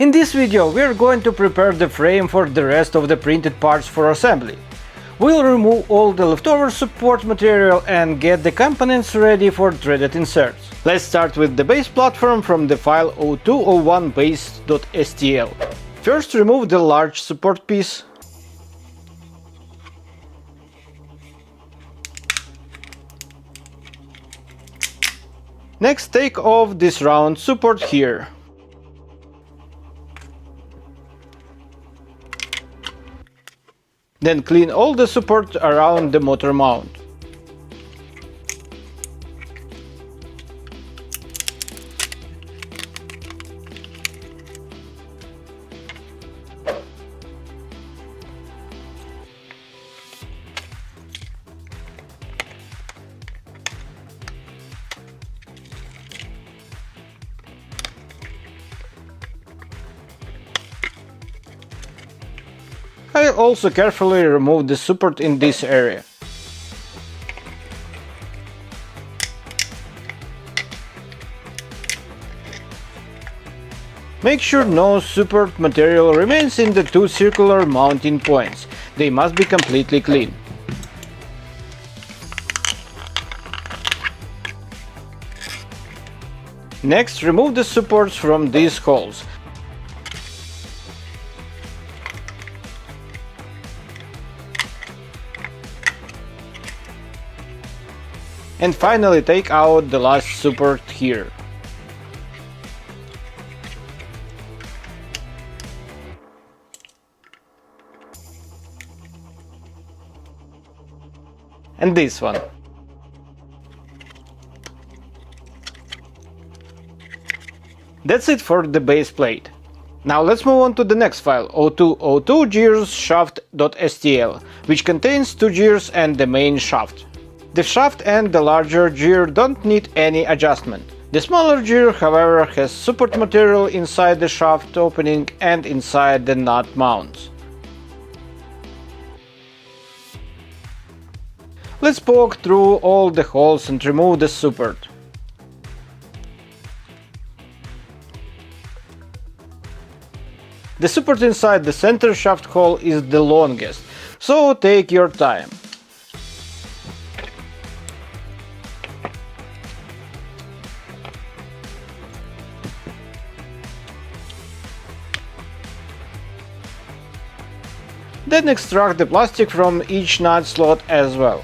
In this video we are going to prepare the frame for the rest of the printed parts for assembly. We'll remove all the leftover support material and get the components ready for threaded inserts. Let's start with the base platform from the file 0201base.stl. First, remove the large support piece. Next, take off this round support here. Then clean all the support around the motor mount. I'll also carefully remove the support in this area. Make sure no support material remains in the two circular mounting points. They must be completely clean. Next, remove the supports from these holes. And finally take out the last support here. And this one. That's it for the base plate. Now let's move on to the next file, 0202gearsshaft.stl, which contains two gears and the main shaft. The shaft and the larger gear don't need any adjustment. The smaller gear, however, has support material inside the shaft opening and inside the nut mounts. Let's poke through all the holes and remove the support. The support inside the center shaft hole is the longest, so take your time. Then extract the plastic from each nut slot as well.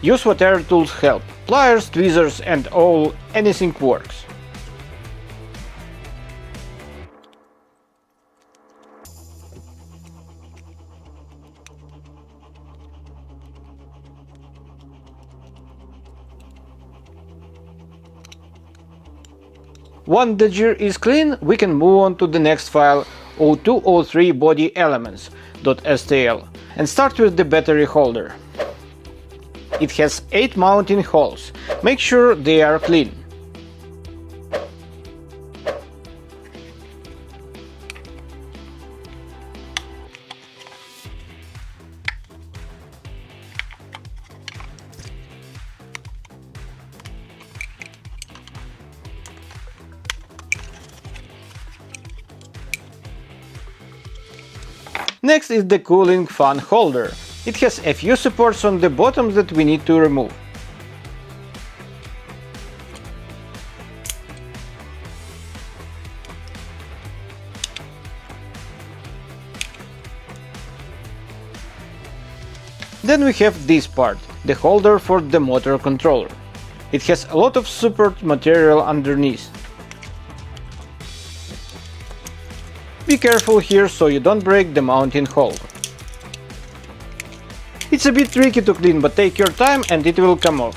Use whatever tools help. Pliers, tweezers and anything works. Once the gear is clean, we can move on to the next file, 0203bodyelements.stl, and start with the battery holder. It has 8 mounting holes. Make sure they are clean. Next is the cooling fan holder. It has a few supports on the bottom that we need to remove. Then we have this part, the holder for the motor controller. It has a lot of support material underneath. Be careful here so you don't break the mounting hole. It's a bit tricky to clean, but take your time and it will come off.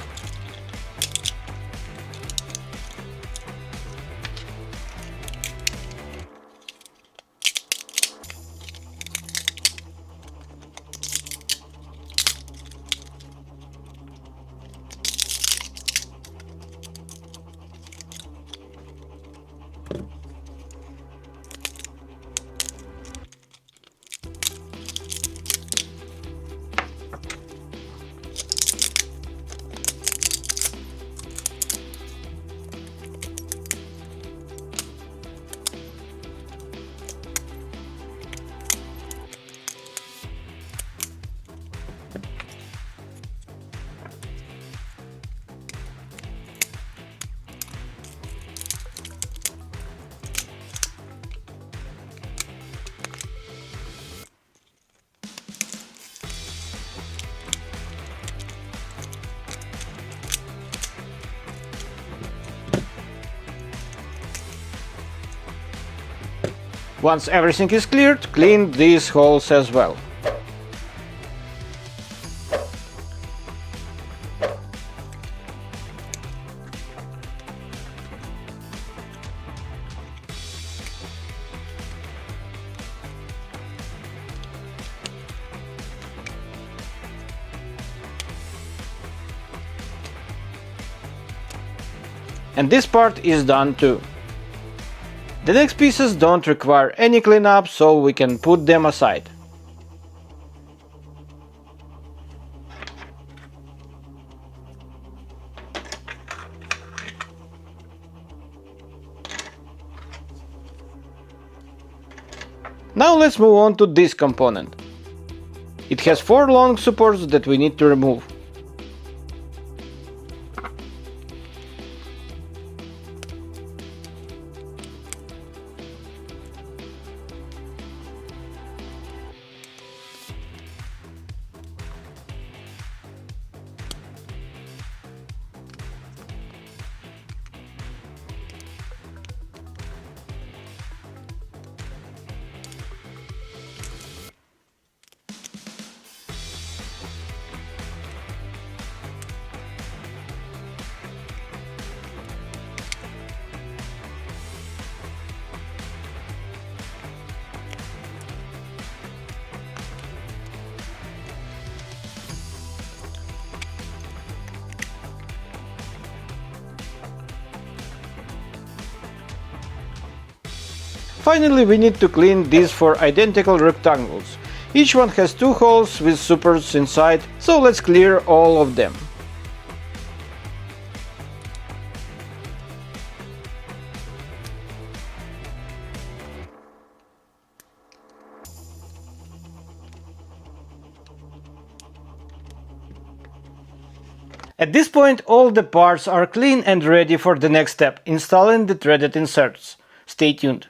Once everything is cleared, clean these holes as well. And this part is done too. The next pieces don't require any cleanup, so we can put them aside. Now let's move on to this component. It has 4 long supports that we need to remove. Finally, we need to clean these 4 identical rectangles. Each one has 2 holes with supports inside, so let's clear all of them. At this point, all the parts are clean and ready for the next step, installing the threaded inserts. Stay tuned.